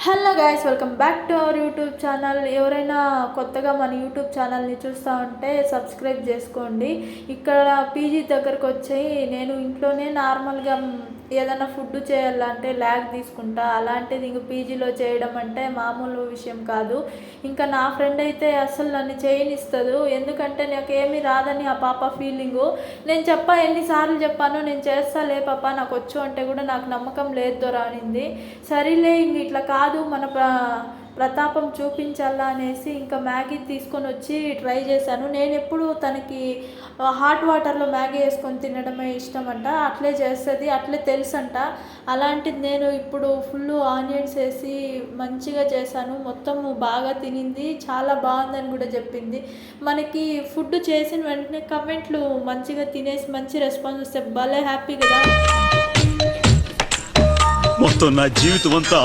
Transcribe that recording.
Hello guys, welcome back to our YouTube channel. ఎవరైనా కొత్తగా మన యూట్యూబ్ ఛానల్ని చూస్తూ ఉంటే సబ్స్క్రైబ్ చేసుకోండి. ఇక్కడ పీజీ దగ్గరకు వచ్చి నేను ఇంట్లోనే నార్మల్గా ఏదైనా ఫుడ్ చేయాలంటే ల్యాగ్ తీసుకుంటా. అలాంటిది ఇంక పీజీలో చేయడం అంటే మామూలు విషయం కాదు. ఇంకా నా ఫ్రెండ్ అయితే అసలు నన్ను చేయనిస్తదు. ఎందుకంటే నాకేమీ రాదని ఆ పాప ఫీలింగు. నేను ఎన్నిసార్లు చెప్పాను, నేను చేస్తాలే పాప, నాకు వచ్చు అంటే కూడా నాకు నమ్మకం లేదు దొరా అనింది. సరేలే ఇంక ఇట్లా కాదు, మన ప్రతాపం చూపించాలా అనేసి ఇంకా మ్యాగీ తీసుకొని వచ్చి ట్రై చేశాను. నేను ఎప్పుడు తనకి హాట్ వాటర్లో మ్యాగీ వేసుకొని తినడమే ఇష్టం అంట. అట్లే చేస్తుంది, అట్లే తెలుసంట. అలాంటిది నేను ఇప్పుడు ఫుల్ ఆనియన్స్ వేసి మంచిగా చేశాను. మొత్తము బాగా తినింది, చాలా బాగుందని కూడా చెప్పింది. మనకి ఫుడ్ చేసిన వెంటనే కమెంట్లు మంచిగా తినేసి మంచి రెస్పాన్స్ వస్తే భలే హ్యాపీ కదా. మొత్తం నా జీవితం అంతా